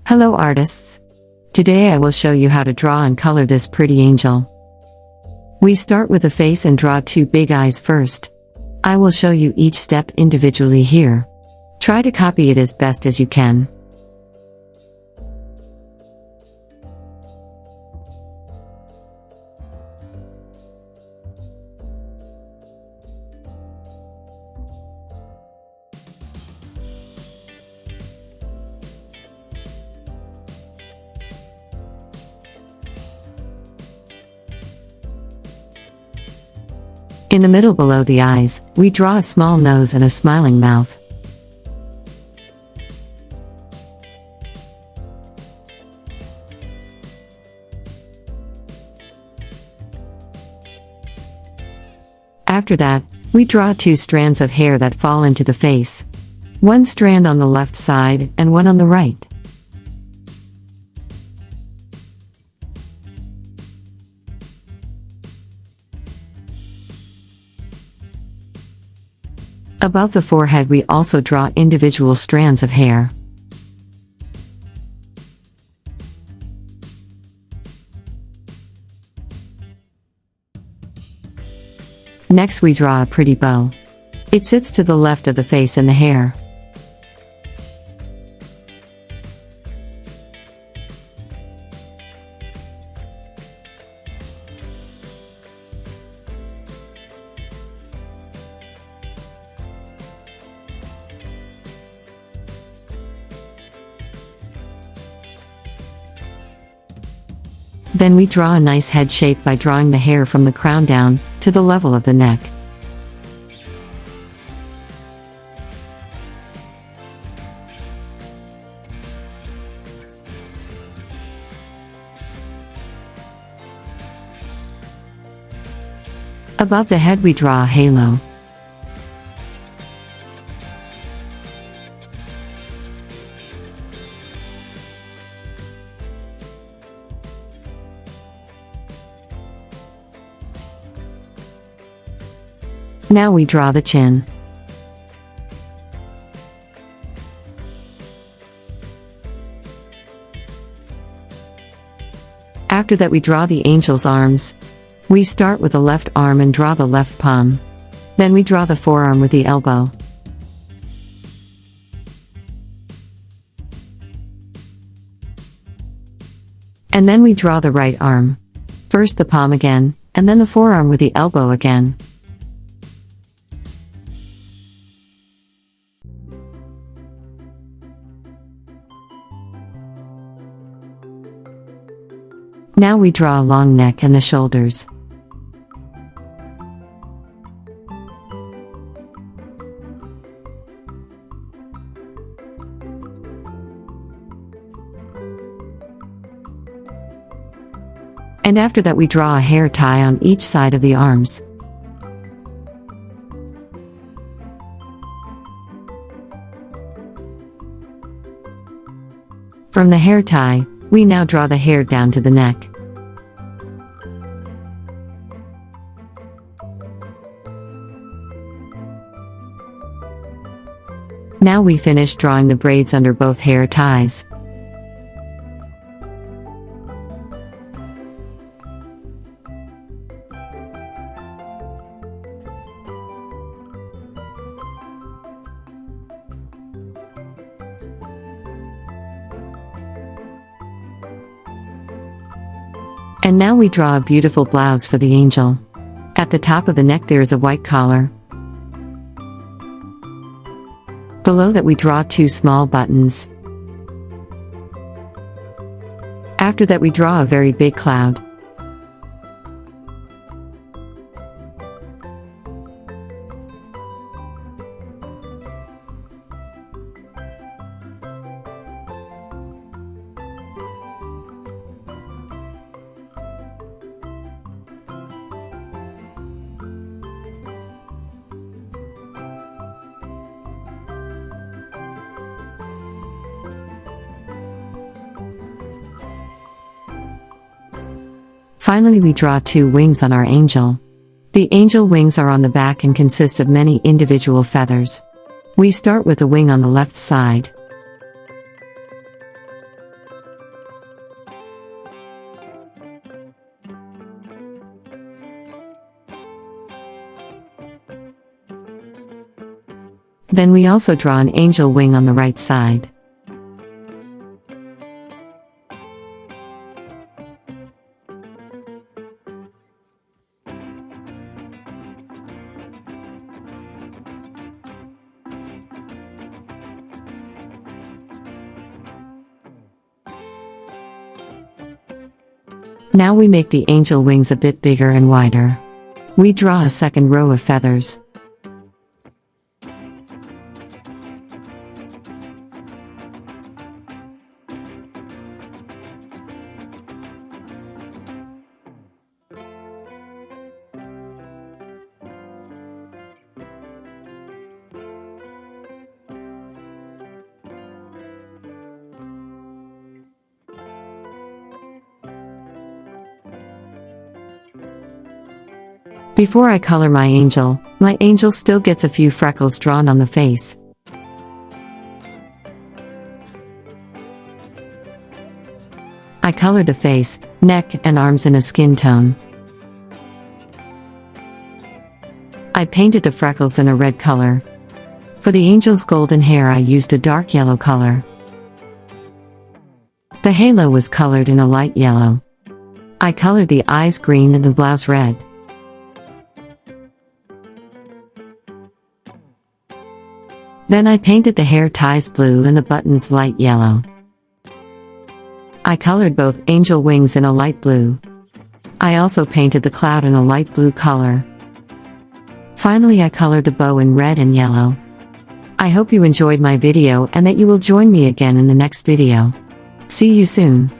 Hello artists! Today I will show you how to draw and color this pretty angel. We start with the face and draw two big eyes first. I will show you each step individually here. Try to copy it as best as you can. In the middle below the eyes, we draw a small nose and a smiling mouth. After that, we draw two strands of hair that fall into the face. One strand on the left side and one on the right. Above the forehead we also draw individual strands of hair. Next we draw a pretty bow. It sits to the left of the face and the hair. Then we draw a nice head shape by drawing the hair from the crown down to the level of the neck. Above the head we draw a halo. Now we draw the chin. After that we draw the angel's arms. We start with the left arm and draw the left palm. Then we draw the forearm with the elbow. And then we draw the right arm. First the palm again, and then the forearm with the elbow again. Now we draw a long neck and the shoulders. And after that we draw a hair tie on each side of the arms. From the hair tie, we now draw the hair down to the neck. Now we finish drawing the braids under both hair ties. And now we draw a beautiful blouse for the angel. At the top of the neck there is a white collar. Below that we draw two small buttons. After that we draw a very big cloud. Finally we draw two wings on our angel. The angel wings are on the back and consist of many individual feathers. We start with the wing on the left side. Then we also draw an angel wing on the right side. Now we make the angel wings a bit bigger and wider. We draw a second row of feathers. Before I color my angel still gets a few freckles drawn on the face. I colored the face, neck, and arms in a skin tone. I painted the freckles in a red color. For the angel's golden hair I used a dark yellow color. The halo was colored in a light yellow. I colored the eyes green and the blouse red. Then I painted the hair ties blue and the buttons light yellow. I colored both angel wings in a light blue. I also painted the cloud in a light blue color. Finally I colored the bow in red and yellow. I hope you enjoyed my video and that you will join me again in the next video. See you soon.